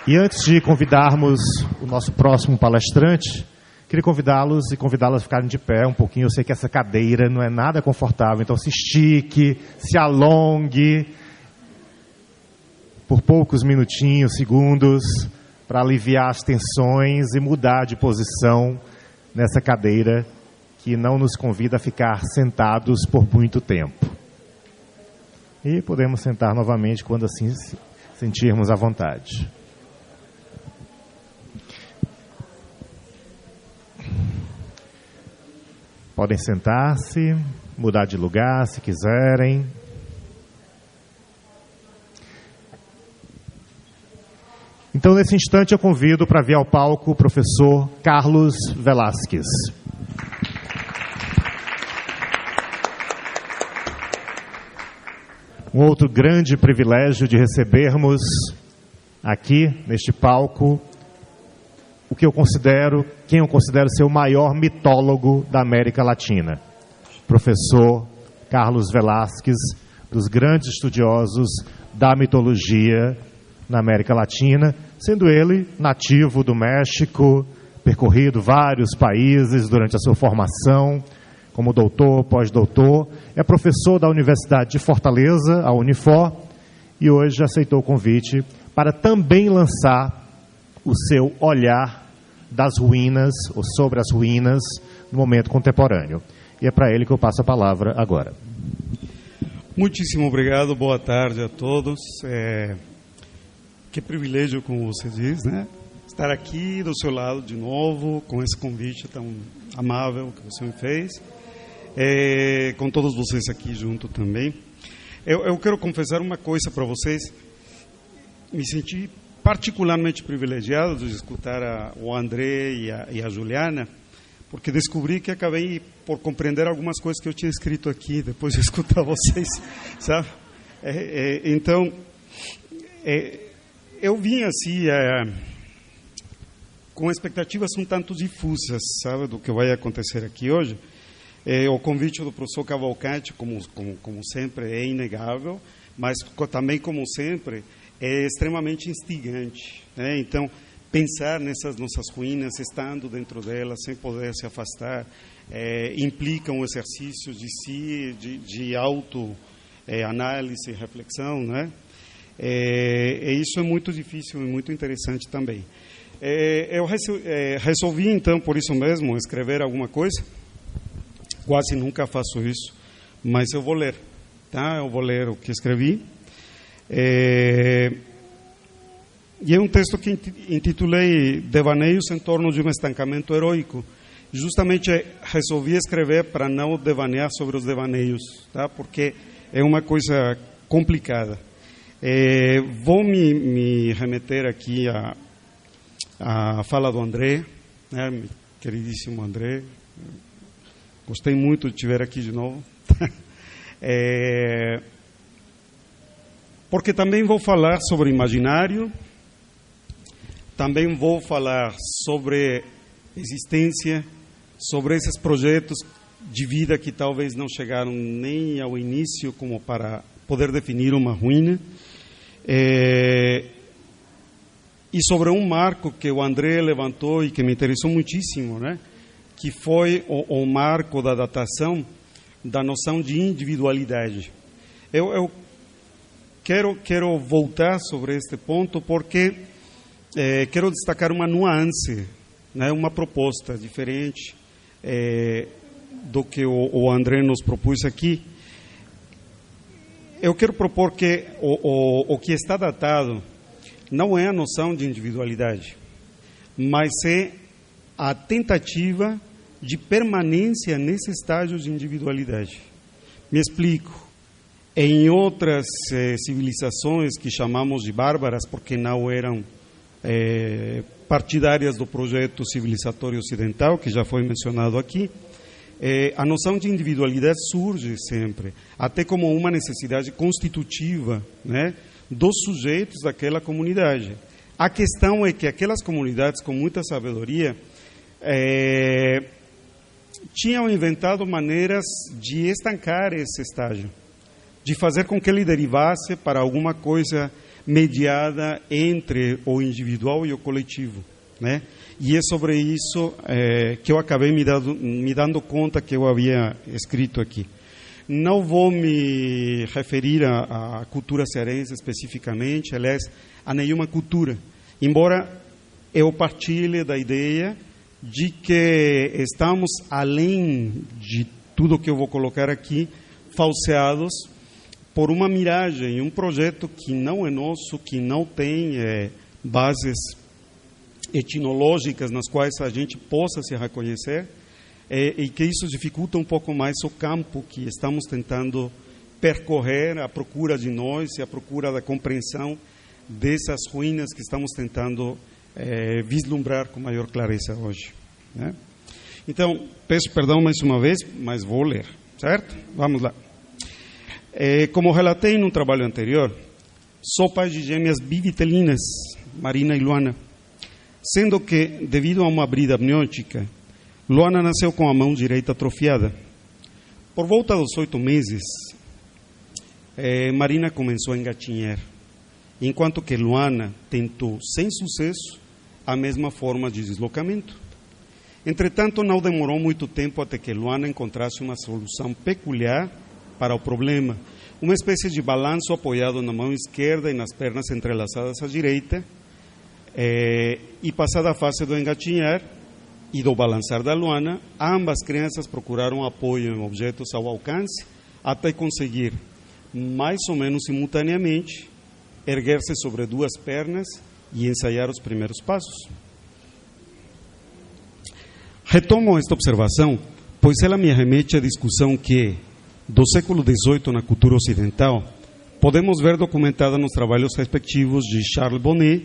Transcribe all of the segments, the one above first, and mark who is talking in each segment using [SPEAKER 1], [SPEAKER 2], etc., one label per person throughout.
[SPEAKER 1] E antes de convidarmos o nosso próximo palestrante, queria convidá-los e convidá-las a ficarem de pé um pouquinho. Eu sei que essa cadeira não é nada confortável, então se estique, se alongue por poucos minutinhos, segundos, para aliviar as tensões e mudar de posição nessa cadeira que não nos convida a ficar sentados por muito tempo. E podemos sentar novamente quando assim sentirmos à vontade. Podem sentar-se, mudar de lugar se quiserem. Então, nesse instante, eu convido para vir ao palco o professor Carlos Velásquez. Um outro grande privilégio de recebermos aqui, neste palco, quem eu considero ser o maior mitólogo da América Latina. Professor Carlos Velásquez, dos grandes estudiosos da mitologia na América Latina, sendo ele nativo do México, percorrido vários países durante a sua formação, como doutor, pós-doutor, é professor da Universidade de Fortaleza, a Unifor, e hoje aceitou o convite para também lançar o seu olhar das ruínas, ou sobre as ruínas, no momento contemporâneo. E é para ele que eu passo a palavra agora.
[SPEAKER 2] Muitíssimo obrigado, boa tarde a todos. Que privilégio, como você diz, né? Estar aqui do seu lado de novo, com esse convite tão amável que você me fez, com todos vocês aqui junto também. Eu quero confessar uma coisa para vocês. Me senti particularmente privilegiado de escutar o André e a Juliana, porque descobri que acabei por compreender algumas coisas que eu tinha escrito aqui, depois de escutar vocês, sabe? Então, eu vim assim, com expectativas um tanto difusas, sabe, do que vai acontecer aqui hoje. O convite do professor Cavalcante, como sempre, é inegável, mas também, como sempre, é extremamente instigante, né? Então, pensar nessas nossas ruínas, estando dentro delas, sem poder se afastar, implica um exercício de si, de auto-análise e reflexão, né? E isso é muito difícil e muito interessante também. Eu resolvi, então, por isso mesmo, escrever alguma coisa. Quase nunca faço isso, mas eu vou ler, tá? Eu vou ler o que escrevi. E é um texto que intitulei Devaneios em torno de um estancamento heróico. Justamente resolvi escrever para não devanear sobre os devaneios, tá? Porque é uma coisa complicada. Vou me remeter aqui à fala do André, né? Meu queridíssimo André. Gostei muito de te ver aqui de novo. Porque também vou falar sobre imaginário, também vou falar sobre existência, sobre esses projetos de vida que talvez não chegaram nem ao início como para poder definir uma ruína, e sobre um marco que o André levantou e que me interessou muitíssimo, né? Que foi o marco da datação da noção de individualidade. Eu quero voltar sobre este ponto porque quero destacar uma nuance, né, uma proposta diferente do que o André nos propôs aqui. Eu quero propor que o que está datado não é a noção de individualidade, mas é a tentativa de permanência nesse estágio de individualidade. Me explico. Em outras civilizações que chamamos de bárbaras, porque não eram partidárias do projeto civilizatório ocidental, que já foi mencionado aqui, a noção de individualidade surge sempre, até como uma necessidade constitutiva, né, dos sujeitos daquela comunidade. A questão é que aquelas comunidades, com muita sabedoria, tinham inventado maneiras de estancar esse estágio, de fazer com que ele derivasse para alguma coisa mediada entre o individual e o coletivo, né? E é sobre isso que eu acabei me dando conta que eu havia escrito aqui. Não vou me referir à cultura cearense especificamente, aliás, a nenhuma cultura, embora eu partilhe da ideia de que estamos, além de tudo que eu vou colocar aqui, falseados por uma miragem, um projeto que não é nosso, que não tem bases etnológicas nas quais a gente possa se reconhecer, e que isso dificulta um pouco mais o campo que estamos tentando percorrer à procura de nós e à procura da compreensão dessas ruínas que estamos tentando vislumbrar com maior clareza hoje, né? Então, peço perdão mais uma vez, mas vou ler, certo? Vamos lá. Como relatei num trabalho anterior, sou pai de gêmeas bivitelinas, Marina e Luana, sendo que, devido a uma brida amniótica, Luana nasceu com a mão direita atrofiada. Por volta dos 8 meses, Marina começou a engatinhar, enquanto que Luana tentou, sem sucesso, a mesma forma de deslocamento. Entretanto, não demorou muito tempo até que Luana encontrasse uma solução peculiar para o problema, uma espécie de balanço apoiado na mão esquerda e nas pernas entrelaçadas à direita, e passada a fase do engatinhar e do balançar da Luana, ambas crianças procuraram apoio em objetos ao alcance até conseguir, mais ou menos simultaneamente, erguer-se sobre 2 pernas e ensaiar os primeiros passos. Retomo esta observação, pois ela me remete à discussão que, do século XVIII na cultura ocidental, podemos ver documentada nos trabalhos respectivos de Charles Bonnet,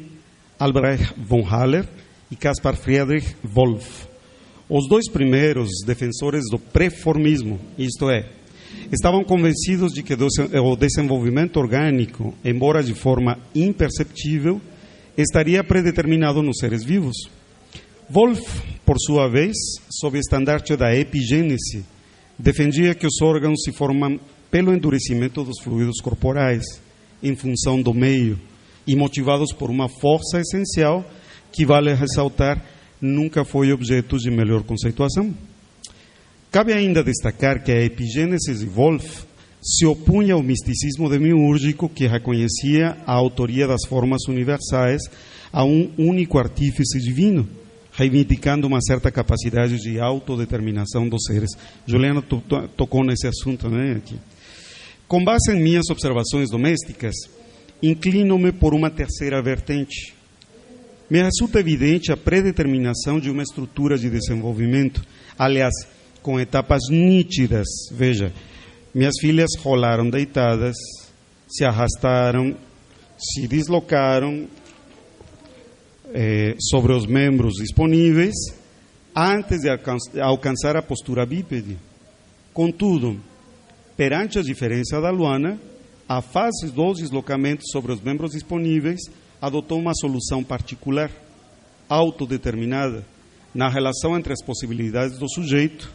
[SPEAKER 2] Albrecht von Haller e Caspar Friedrich Wolff. Os 2 primeiros defensores do preformismo, isto é, estavam convencidos de que o desenvolvimento orgânico, embora de forma imperceptível, estaria predeterminado nos seres vivos. Wolff, por sua vez, sob o estandarte da epigênese, defendia que os órgãos se formam pelo endurecimento dos fluidos corporais, em função do meio, e motivados por uma força essencial que, vale ressaltar, nunca foi objeto de melhor conceituação. Cabe ainda destacar que a epigênese de Wolff se opunha ao misticismo demiúrgico que reconhecia a autoria das formas universais a um único artífice divino, reivindicando uma certa capacidade de autodeterminação dos seres. Juliana tocou nesse assunto, né, aqui. Com base em minhas observações domésticas, inclino-me por uma terceira vertente. Me resulta evidente a predeterminação de uma estrutura de desenvolvimento, aliás, com etapas nítidas. Veja, minhas filhas rolaram deitadas, se arrastaram, se deslocaram sobre os membros disponíveis antes de alcançar a postura bípede. Contudo, perante a diferença da Luana, a fase dos deslocamentos sobre os membros disponíveis adotou uma solução particular, autodeterminada, na relação entre as possibilidades do sujeito,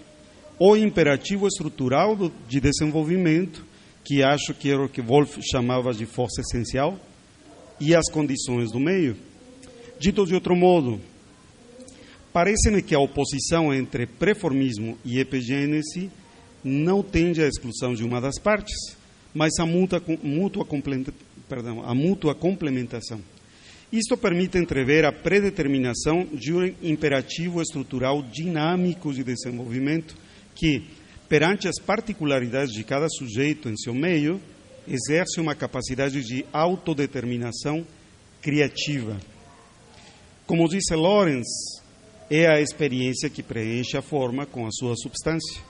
[SPEAKER 2] o imperativo estrutural de desenvolvimento, que acho que era o que Wolff chamava de força essencial, e as condições do meio. Dito de outro modo, parece-me que a oposição entre preformismo e epigênese não tende à exclusão de uma das partes, mas à mútua complementação. Isto permite entrever a predeterminação de um imperativo estrutural dinâmico de desenvolvimento que, perante as particularidades de cada sujeito em seu meio, exerce uma capacidade de autodeterminação criativa. Como disse Lawrence, é a experiência que preenche a forma com a sua substância.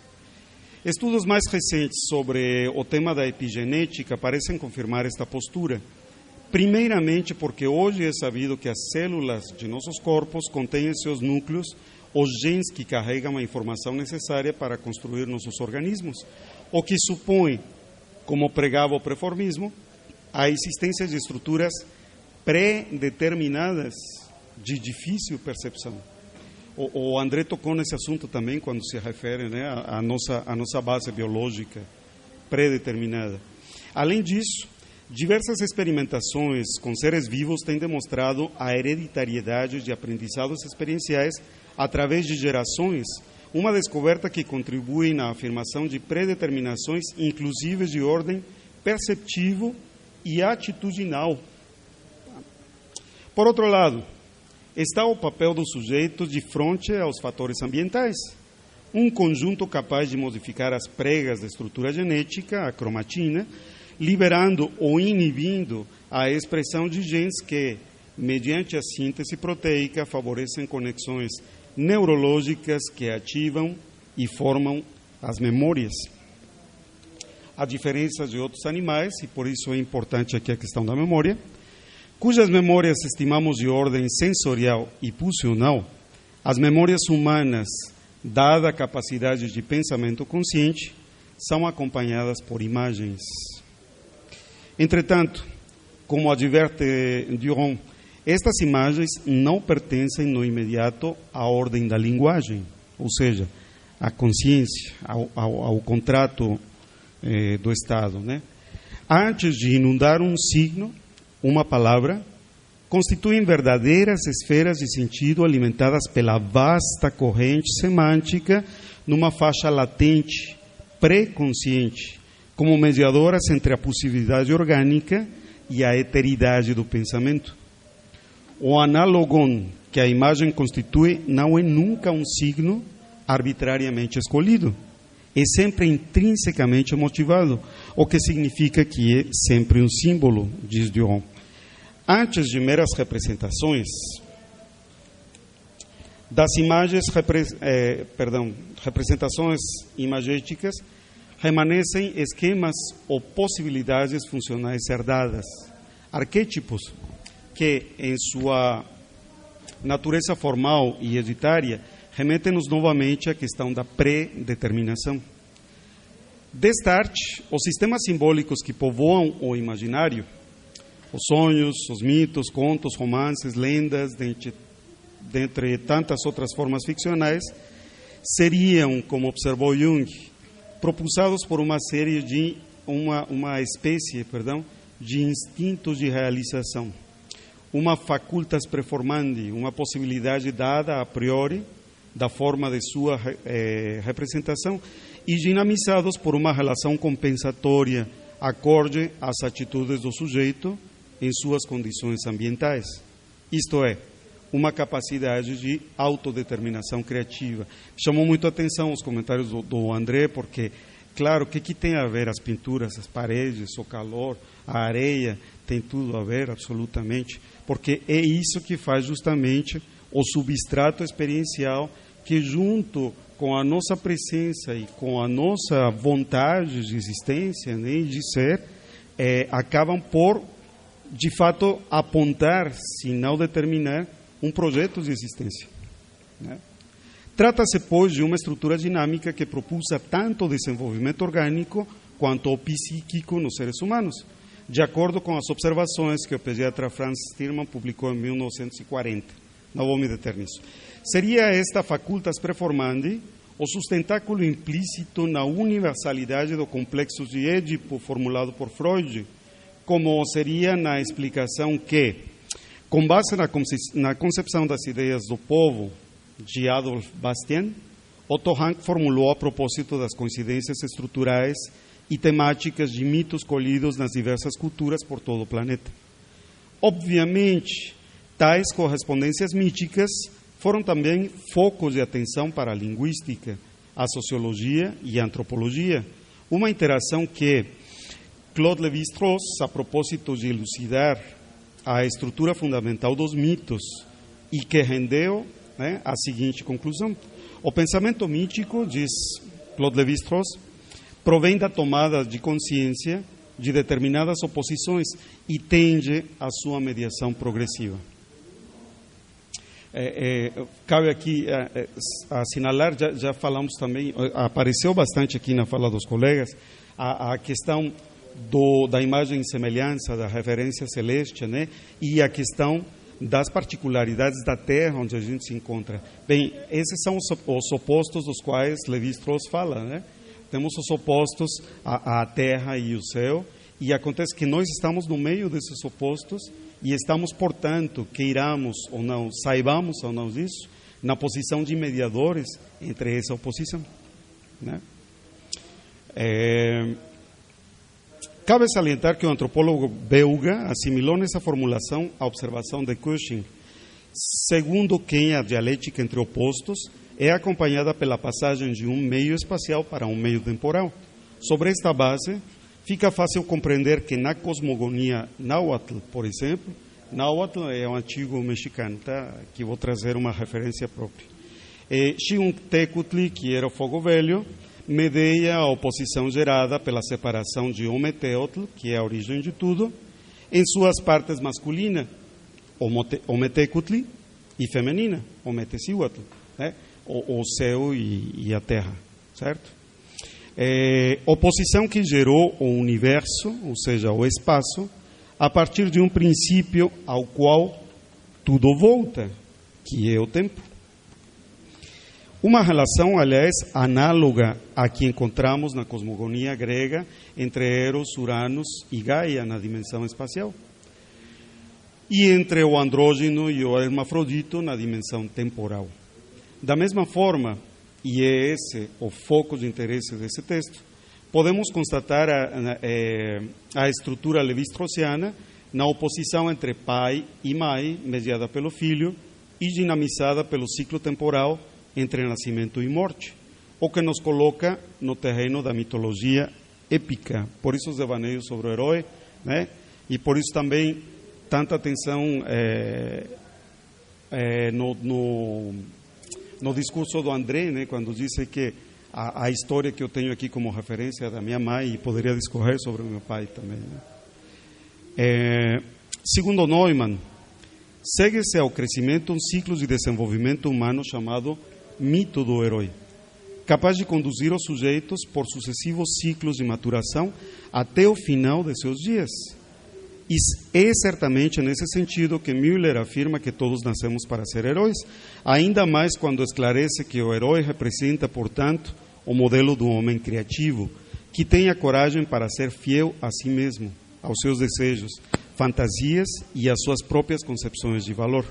[SPEAKER 2] Estudos mais recentes sobre o tema da epigenética parecem confirmar esta postura. Primeiramente porque hoje é sabido que as células de nossos corpos contêm em seus núcleos os genes que carregam a informação necessária para construir nossos organismos, o que supõe, como pregava o preformismo, a existência de estruturas pré-determinadas de difícil percepção. O André tocou nesse assunto também quando se refere, né, à nossa base biológica pré-determinada. Além disso, Diversas experimentações com seres vivos têm demonstrado a hereditariedade de aprendizados experienciais através de gerações, uma descoberta que contribui na afirmação de predeterminações, inclusive de ordem perceptivo e atitudinal. Por outro lado, está o papel do sujeito de fronte aos fatores ambientais, um conjunto capaz de modificar as pregas da estrutura genética, a cromatina, liberando ou inibindo a expressão de genes que, mediante a síntese proteica, favorecem conexões neurológicas que ativam e formam as memórias. Há diferenças de outros animais, e por isso é importante aqui a questão da memória, cujas memórias estimamos de ordem sensorial e pulsional. As memórias humanas, dada a capacidade de pensamento consciente, são acompanhadas por imagens. Entretanto, como adverte Durand, estas imagens não pertencem no imediato à ordem da linguagem, ou seja, à consciência, ao contrato do Estado, né? Antes de inundar um signo, uma palavra, constituem verdadeiras esferas de sentido alimentadas pela vasta corrente semântica numa faixa latente, pré-consciente, como mediadoras entre a possibilidade orgânica e a eteridade do pensamento. O análogon que a imagem constitui não é nunca um signo arbitrariamente escolhido, é sempre intrinsecamente motivado, o que significa que é sempre um símbolo, diz Durand. Antes de meras representações, das representações imagéticas, remanescem esquemas ou possibilidades funcionais herdadas, arquétipos que, em sua natureza formal e hereditária, remetem-nos novamente à questão da predeterminação. Destarte, os sistemas simbólicos que povoam o imaginário, os sonhos, os mitos, contos, romances, lendas, dentre tantas outras formas ficcionais, seriam, como observou Jung, propulsados por uma espécie de instintos de realização, uma facultas preformandi, uma possibilidade dada a priori da forma de sua representação e dinamizados por uma relação compensatória acorde às atitudes do sujeito em suas condições ambientais. Isto é, uma capacidade de autodeterminação criativa. Chamou muito a atenção os comentários do André, porque, claro, o que tem a ver as pinturas, as paredes, o calor, a areia, tem tudo a ver, absolutamente, porque é isso que faz justamente o substrato experiencial que, junto com a nossa presença e com a nossa vontade de existência, né, de ser, acabam por, de fato, apontar, se não determinar, um projeto de existência, né? Trata-se, pois, de uma estrutura dinâmica que propulsa tanto o desenvolvimento orgânico quanto o psíquico nos seres humanos, de acordo com as observações que o pediatra Franz Tirman publicou em 1940. Não vou me deter nisso. Seria esta facultas preformandi o sustentáculo implícito na universalidade do complexo de Édipo formulado por Freud, como seria na explicação que, com base na concepção das ideias do povo de Adolf Bastien, Otto Rank formulou a propósito das coincidências estruturais e temáticas de mitos colhidos nas diversas culturas por todo o planeta. Obviamente, tais correspondências míticas foram também focos de atenção para a linguística, a sociologia e a antropologia, uma interação que Claude Lévi-Strauss, a propósito de elucidar a estrutura fundamental dos mitos e que rendeu, né, a seguinte conclusão: o pensamento mítico, diz Claude Lévi-Strauss, provém da tomada de consciência de determinadas oposições e tende à sua mediação progressiva. Cabe aqui assinalar, já falamos também, apareceu bastante aqui na fala dos colegas, a questão da imagem e semelhança, da referência celeste, né? E a questão das particularidades da Terra onde a gente se encontra. Bem, esses são os opostos dos quais Lévi-Strauss fala, né? Temos os opostos à Terra e o céu, E acontece que nós estamos no meio desses opostos e estamos, portanto, queiramos ou não, saibamos ou não disso, na posição de mediadores entre essa oposição, né? Cabe salientar que o antropólogo belga assimilou nessa formulação a observação de Cushing, segundo quem a dialética entre opostos é acompanhada pela passagem de um meio espacial para um meio temporal. Sobre esta base, fica fácil compreender que na cosmogonia náhuatl, por exemplo, náhuatl é um antigo mexicano, tá? Aqui vou trazer uma referência própria. Xiuhtecutli, que era o fogo velho, medeia a oposição gerada pela separação de Ometeotl, que é a origem de tudo, em suas partes masculina, Ometecutli, e feminina, Ometecihuatl, né? O céu e a terra, certo? Oposição que gerou o universo, ou seja, o espaço, a partir de um princípio ao qual tudo volta, que é o tempo. Uma relação, aliás, análoga à que encontramos na cosmogonia grega entre Eros, Uranus e Gaia na dimensão espacial, e entre o andrógeno e o hermafrodito na dimensão temporal. Da mesma forma, e é esse o foco de interesse desse texto, podemos constatar a estrutura levi-straussiana na oposição entre pai e mãe, mediada pelo filho, e dinamizada pelo ciclo temporal entre nascimento e morte, o que nos coloca no terreno da mitologia épica. Por isso os devaneios sobre o herói, né? E por isso também tanta atenção no discurso do André, né, quando disse que a história que eu tenho aqui como referência da minha mãe, e poderia discorrer sobre o meu pai também, né? Segundo Neumann, segue-se ao crescimento um ciclo de desenvolvimento humano chamado mito do herói, capaz de conduzir os sujeitos por sucessivos ciclos de maturação até o final de seus dias. E é certamente nesse sentido que Müller afirma que todos nascemos para ser heróis, ainda mais quando esclarece que o herói representa, portanto, o modelo do homem criativo, que tem a coragem para ser fiel a si mesmo, aos seus desejos, fantasias e às suas próprias concepções de valor.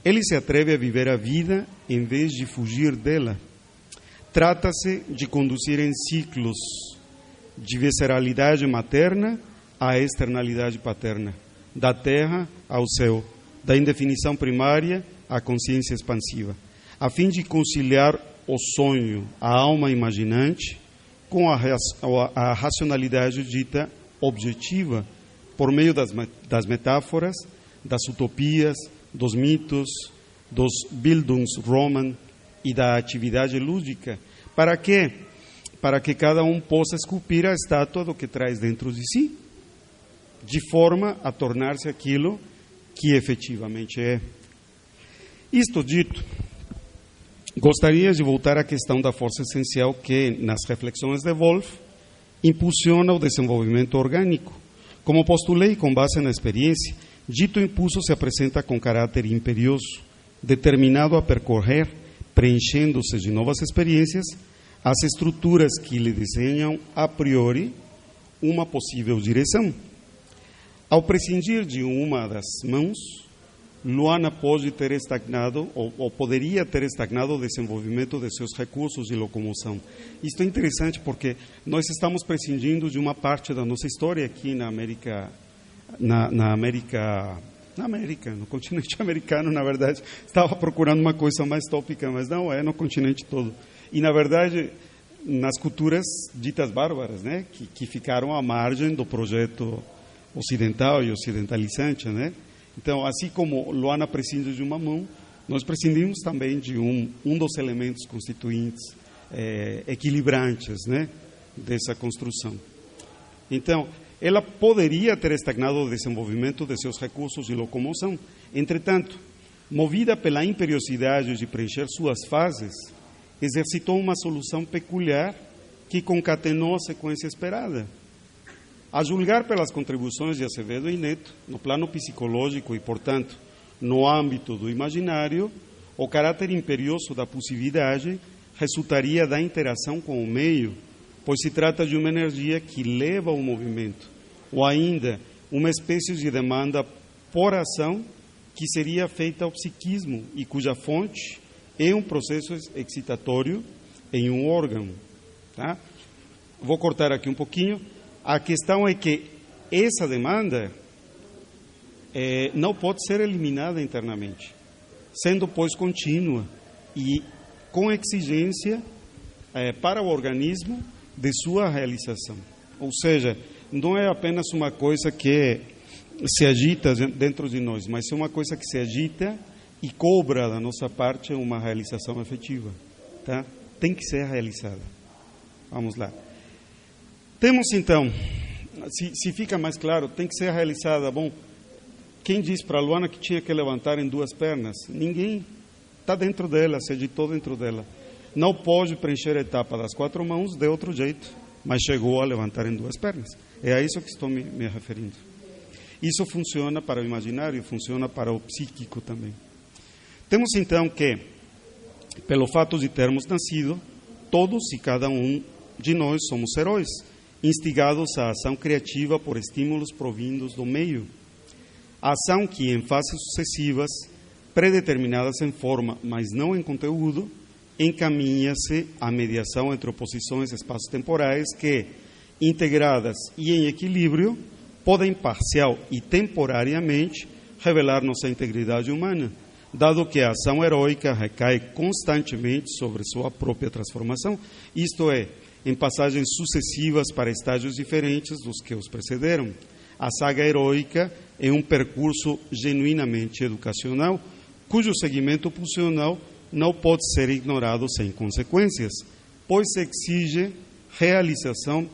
[SPEAKER 2] Ele se atreve a viver a vida em vez de fugir dela. Trata-se de conduzir em ciclos de visceralidade materna à externalidade paterna, da terra ao céu, da indefinição primária à consciência expansiva, a fim de conciliar o sonho, a alma imaginante, com a racionalidade dita objetiva, por meio das metáforas, das utopias, dos mitos, dos Bildungsroman e da atividade lúdica. Para quê? Para que cada um possa esculpir a estátua do que traz dentro de si, de forma a tornar-se aquilo que efetivamente é. Isto dito, gostaria de voltar à questão da força essencial que, nas reflexões de Wolff, impulsiona o desenvolvimento orgânico. Como postulei com base na experiência, dito impulso se apresenta com caráter imperioso, determinado a percorrer, preenchendo-se de novas experiências, as estruturas que lhe desenham a priori uma possível direção. Ao prescindir de uma das mãos, Luana pode ter estagnado, ou poderia ter estagnado o desenvolvimento de seus recursos de locomoção. Isto é interessante porque nós estamos prescindindo de uma parte da nossa história aqui na América, no continente americano, na verdade. Estava procurando uma coisa mais tópica, mas não é no continente todo. E, na verdade, nas culturas ditas bárbaras, né, que ficaram à margem do projeto ocidental e ocidentalizante, né? Então, assim como Luana prescinde de uma mão, nós prescindimos também de um dos elementos constituintes, equilibrantes, né, dessa construção. Então, ela poderia ter estagnado o desenvolvimento de seus recursos de locomoção. Entretanto, movida pela imperiosidade de preencher suas fases, exercitou uma solução peculiar que concatenou a sequência esperada. A julgar pelas contribuições de Acevedo e Neto, no plano psicológico e, portanto, no âmbito do imaginário, o caráter imperioso da possibilidade resultaria da interação com o meio, pois se trata de uma energia que leva ao movimento, ou ainda uma espécie de demanda por ação que seria feita ao psiquismo e cuja fonte é um processo excitatório em um órgão. Tá? Vou cortar aqui um pouquinho. A questão é que essa demanda não pode ser eliminada internamente, sendo, pois, contínua e com exigência para o organismo de sua realização. Ou seja, não é apenas uma coisa que se agita dentro de nós, mas é uma coisa que se agita e cobra da nossa parte uma realização efetiva. Tá? Tem que ser realizada. Vamos lá. Temos, então, se fica mais claro, tem que ser realizada. Bom, quem disse para a Luana que tinha que levantar em duas pernas? Ninguém. Está dentro dela, se agitou dentro dela. Não pode preencher a etapa das 4 mãos de outro jeito, mas chegou a levantar em duas pernas. É a isso que estou me referindo. Isso funciona para o imaginário, funciona para o psíquico também. Temos então que, pelo fato de termos nascido, todos e cada um de nós somos heróis, instigados à ação criativa por estímulos provindos do meio. A ação que, em fases sucessivas, predeterminadas em forma, mas não em conteúdo, encaminha-se à mediação entre oposições espaço-temporais que, integradas e em equilíbrio, podem parcial e temporariamente revelar nossa integridade humana, dado que a ação heróica recai constantemente sobre sua própria transformação, isto é, em passagens sucessivas para estágios diferentes dos que os precederam. A saga heróica é um percurso genuinamente educacional, cujo segmento pulsional não pode ser ignorado sem consequências, pois exige realização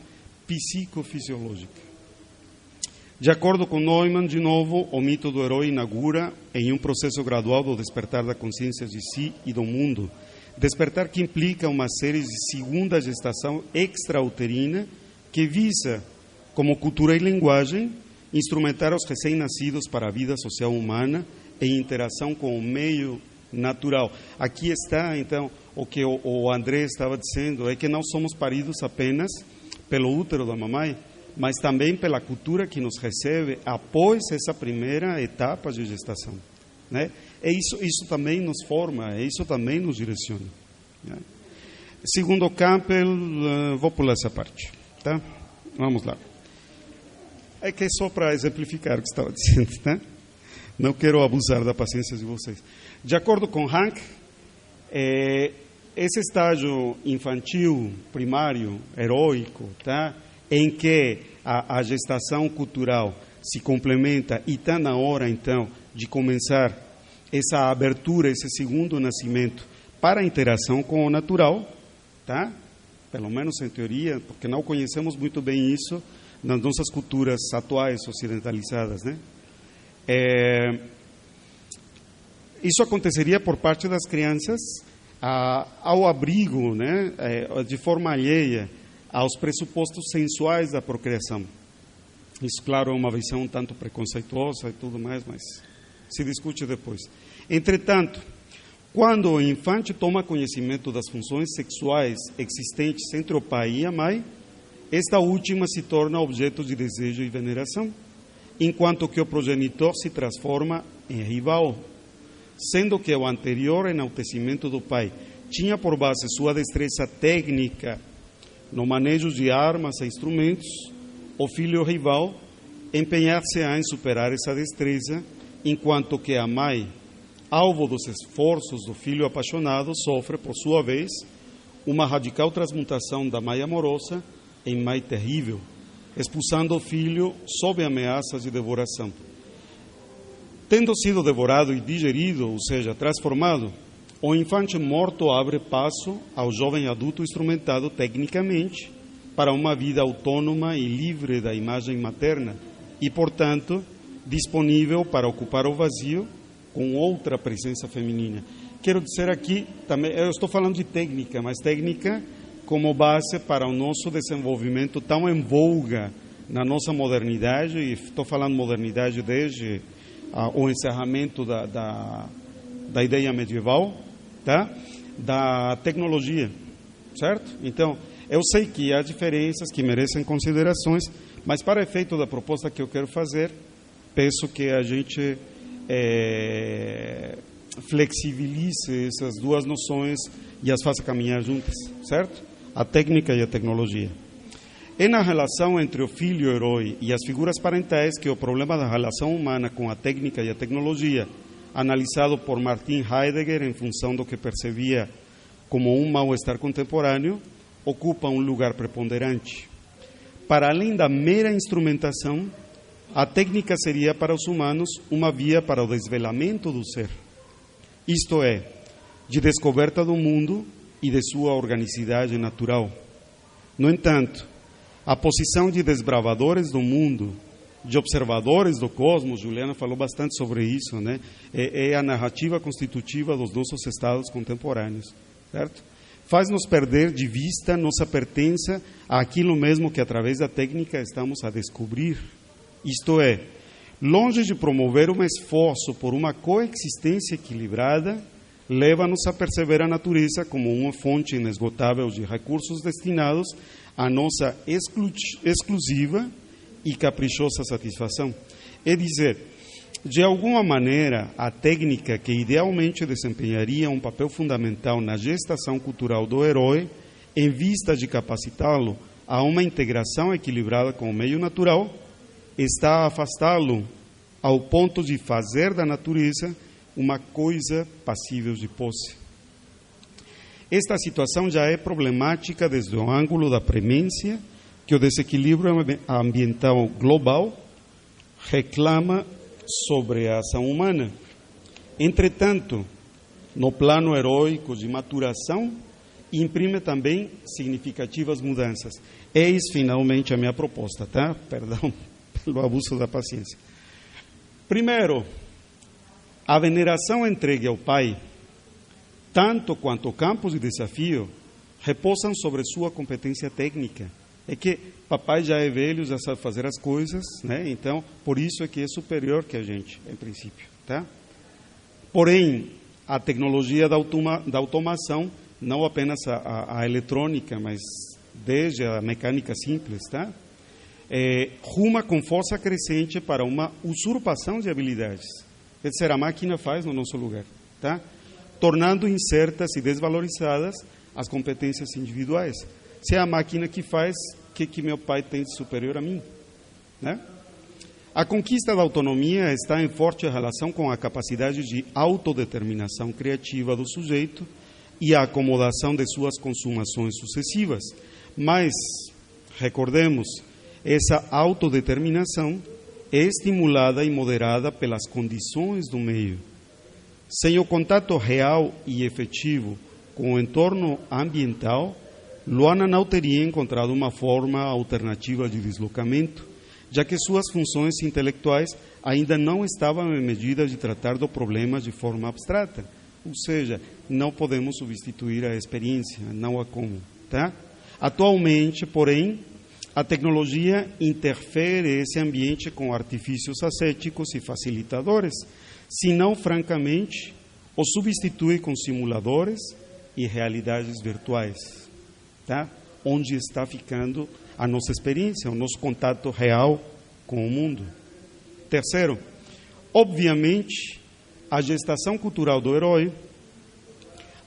[SPEAKER 2] psicofisiológica. De acordo com Neumann, de novo, o mito do herói inaugura em um processo gradual do despertar da consciência de si e do mundo. Despertar que implica uma série de segunda gestação extrauterina que visa, como cultura e linguagem, instrumentar os recém-nascidos para a vida social humana em interação com o meio natural. Aqui está, então, o que o André estava dizendo, é que não somos paridos apenas pelo útero da mamãe, mas também pela cultura que nos recebe após essa primeira etapa de gestação. Né? Isso também nos forma, isso também nos direciona. Né? Segundo Campbell, vou pular essa parte. Tá? Vamos lá. É que é só para exemplificar o que estava dizendo. Né? Não quero abusar da paciência de vocês. De acordo com Hank, esse estágio infantil, primário, heróico, tá? Em que a gestação cultural se complementa e está na hora, então, de começar essa abertura, esse segundo nascimento para a interação com o natural, tá? Pelo menos em teoria, porque não conhecemos muito bem isso nas nossas culturas atuais, ocidentalizadas, né? Isso aconteceria por parte das crianças ao abrigo, né? De forma alheia aos pressupostos sensuais da procriação. Isso, claro, é uma visão um tanto preconceituosa e tudo mais, mas se discute depois. Entretanto, quando o infante toma conhecimento das funções sexuais existentes entre o pai e a mãe, esta última se torna objeto de desejo e veneração, enquanto que o progenitor se transforma em rival, sendo que o anterior enaltecimento do pai tinha por base sua destreza técnica no manejo de armas e instrumentos, o filho rival empenhar-se-á em superar essa destreza, enquanto que a mãe, alvo dos esforços do filho apaixonado, sofre, por sua vez, uma radical transmutação da mãe amorosa em mãe terrível, expulsando o filho sob ameaças de devoração. Tendo sido devorado e digerido, ou seja, transformado, o infante morto abre passo ao jovem adulto instrumentado tecnicamente para uma vida autônoma e livre da imagem materna e, portanto, disponível para ocupar o vazio com outra presença feminina. Quero dizer aqui, também, eu estou falando de técnica, mas técnica como base para o nosso desenvolvimento tão em voga na nossa modernidade, e estou falando modernidade desde o encerramento da ideia medieval, tá? Da tecnologia, certo? Então, eu sei que há diferenças que merecem considerações, Mas para efeito da proposta que eu quero fazer, peço que a gente flexibilize essas duas noções e as faça caminhar juntas, certo? A técnica e a tecnologia. É na relação entre o filho e o herói e as figuras parentais que o problema da relação humana com a técnica e a tecnologia, analisado por Martin Heidegger em função do que percebia como um mal-estar contemporâneo, ocupa um lugar preponderante. Para além da mera instrumentação, a técnica seria para os humanos uma via para o desvelamento do ser, isto é, de descoberta do mundo e de sua organicidade natural. No entanto, a posição de desbravadores do mundo, de observadores do cosmos, Juliana falou bastante sobre isso, né? É a narrativa constitutiva dos nossos estados contemporâneos, certo? Faz-nos perder de vista nossa pertença àquilo mesmo que através da técnica estamos a descobrir. Isto é, longe de promover um esforço por uma coexistência equilibrada, leva-nos a perceber a natureza como uma fonte inesgotável de recursos destinados à nossa exclusiva e caprichosa satisfação. É dizer, de alguma maneira, a técnica que idealmente desempenharia um papel fundamental na gestação cultural do herói, em vista de capacitá-lo a uma integração equilibrada com o meio natural, está a afastá-lo ao ponto de fazer da natureza uma coisa passível de posse. Esta situação já é problemática desde o ângulo da premência que o desequilíbrio ambiental global reclama sobre a ação humana. Entretanto, no plano heróico de maturação, imprime também significativas mudanças. Eis finalmente a minha proposta, tá? Perdão pelo abuso da paciência. Primeiro, a veneração entregue ao Pai, tanto quanto campos de desafio, repousam sobre sua competência técnica. É que papai já é velho, já sabe fazer as coisas, né? Então, por isso é que é superior que a gente, em princípio, tá? Porém, a tecnologia da automação, não apenas a eletrônica, mas desde a mecânica simples, tá? Ruma com força crescente para uma usurpação de habilidades. Quer dizer, a máquina faz no nosso lugar, tá? Tornando incertas e desvalorizadas as competências individuais. Se é a máquina que faz, o que meu pai tem de superior a mim? Né? A conquista da autonomia está em forte relação com a capacidade de autodeterminação criativa do sujeito e a acomodação de suas consumações sucessivas. Mas, recordemos, essa autodeterminação é estimulada e moderada pelas condições do meio. Sem o contato real e efetivo com o entorno ambiental, Luana não teria encontrado uma forma alternativa de deslocamento, já que suas funções intelectuais ainda não estavam em medida de tratar do problema de forma abstrata. Ou seja, não podemos substituir a experiência, não há como, tá? Atualmente, porém, a tecnologia interfere esse ambiente com artifícios ascéticos e facilitadores, se não, francamente, o substitui com simuladores e realidades virtuais. Tá? Onde está ficando a nossa experiência, o nosso contato real com o mundo. Terceiro, obviamente, a gestação cultural do herói,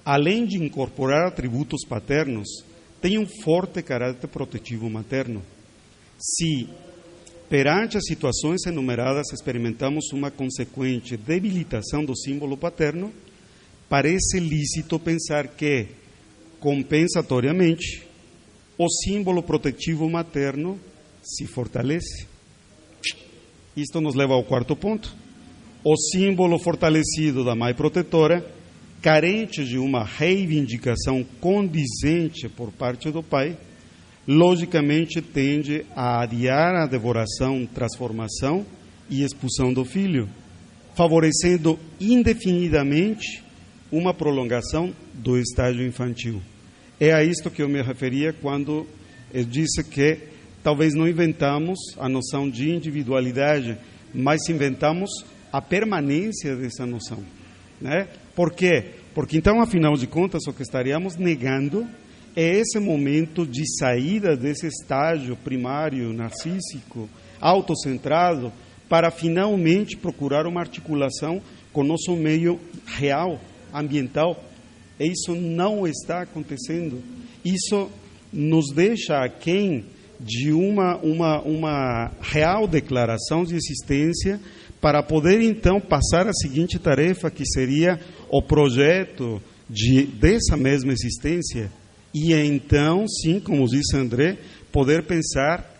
[SPEAKER 2] além de incorporar atributos paternos, tem um forte caráter protetivo materno. Se, perante as situações enumeradas, experimentamos uma consequente debilitação do símbolo paterno, parece lícito pensar que, compensatoriamente, o símbolo protetivo materno se fortalece. Isto nos leva ao quarto ponto. O símbolo fortalecido da mãe protetora, carente de uma reivindicação condizente por parte do pai, logicamente tende a adiar a devoração, transformação e expulsão do filho, favorecendo indefinidamente uma prolongação do estágio infantil. É a isto que eu me referia quando eu disse que talvez não inventamos a noção de individualidade, mas inventamos a permanência dessa noção, né? Por quê? Porque então, afinal de contas, o que estaríamos negando é esse momento de saída desse estágio primário, narcísico, autocentrado, para finalmente procurar uma articulação com o nosso meio real, ambiental. E isso não está acontecendo. Isso nos deixa aquém de uma real declaração de existência para poder, então, passar a seguinte tarefa, que seria o projeto dessa mesma existência. E então, sim, como disse André, poder pensar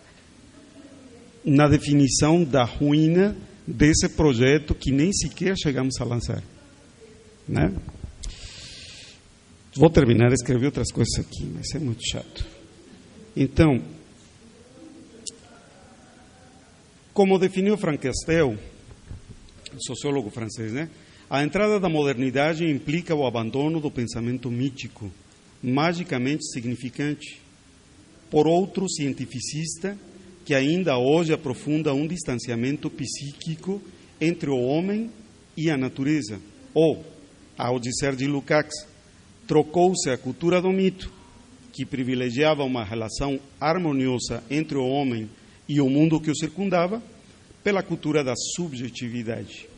[SPEAKER 2] na definição da ruína desse projeto que nem sequer chegamos a lançar. Né? Vou terminar, escrevi outras coisas aqui, mas é muito chato. Então, como definiu Frank Castell, sociólogo francês, né? A entrada da modernidade implica o abandono do pensamento mítico, magicamente significante, por outro cientificista que ainda hoje aprofunda um distanciamento psíquico entre o homem e a natureza. Ou, ao dizer de Lukács, trocou-se a cultura do mito, que privilegiava uma relação harmoniosa entre o homem e o mundo que o circundava, pela cultura da subjetividade,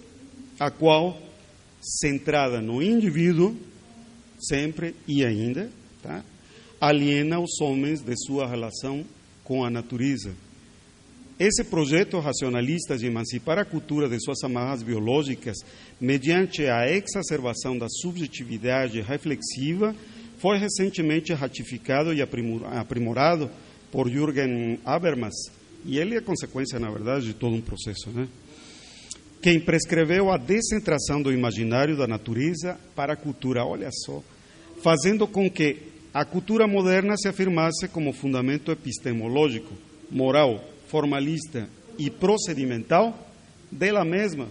[SPEAKER 2] a qual, centrada no indivíduo, sempre e ainda, tá, aliena os homens de sua relação com a natureza. Esse projeto racionalista de emancipar a cultura de suas amarras biológicas mediante a exacerbação da subjetividade reflexiva foi recentemente ratificado e aprimorado por Jürgen Habermas, e ele é consequência, na verdade, de todo um processo, né? Quem prescreveu a descentração do imaginário da natureza para a cultura, olha só, fazendo com que a cultura moderna se afirmasse como fundamento epistemológico, moral, formalista e procedimental dela mesma.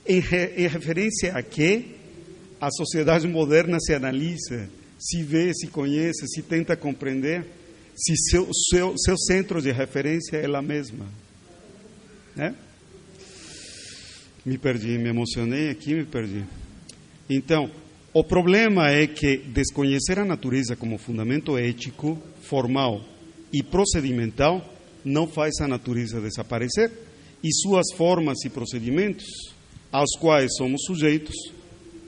[SPEAKER 2] Em referência a que a sociedade moderna se analisa, se vê, se conhece, se tenta compreender, se seu centro de referência é ela mesma. Né? Me perdi, me emocionei aqui, me perdi. Então, o problema é que desconhecer a natureza como fundamento ético, formal e procedimental não faz a natureza desaparecer, e suas formas e procedimentos, aos quais somos sujeitos,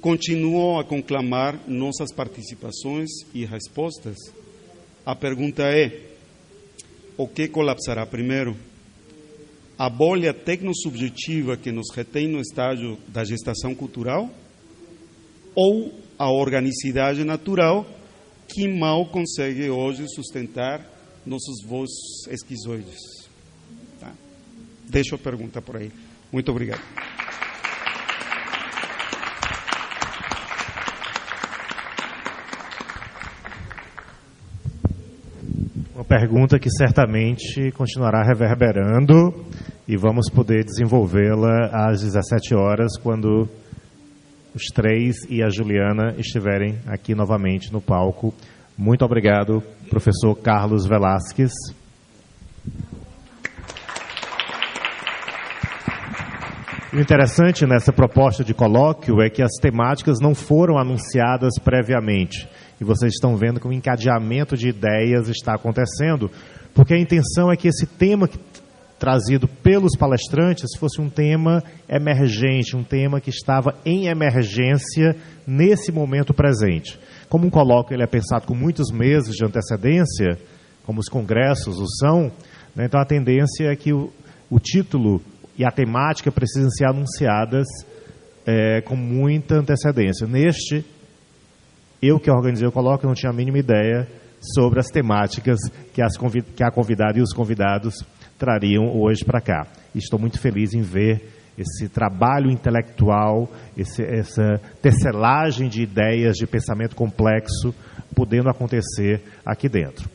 [SPEAKER 2] continuam a conclamar nossas participações e respostas. A pergunta é: o que colapsará primeiro? A bolha tecnosubjetiva que nos retém no estágio da gestação cultural, ou a organicidade natural que mal consegue hoje sustentar nossos voos esquizoides? Tá? Deixo a pergunta por aí. Muito obrigado.
[SPEAKER 1] Uma pergunta que certamente continuará reverberando e vamos poder desenvolvê-la às 17 horas, quando os três e a Juliana estiverem aqui novamente no palco. Muito obrigado, professor Carlos Velasquez. O interessante nessa proposta de colóquio é que as temáticas não foram anunciadas previamente. E vocês estão vendo que um encadeamento de ideias está acontecendo, porque a intenção é que esse tema trazido pelos palestrantes fosse um tema emergente, um tema que estava em emergência nesse momento presente. Como um colóquio ele é pensado com muitos meses de antecedência, como os congressos o são, né, então a tendência é que o título e a temática precisam ser anunciadas com muita antecedência. Neste, eu que organizei o colóquio não tinha a mínima ideia sobre as temáticas que a convidada e os convidados trariam hoje para cá. E estou muito feliz em ver esse trabalho intelectual, essa tecelagem de ideias, de pensamento complexo, podendo acontecer aqui dentro.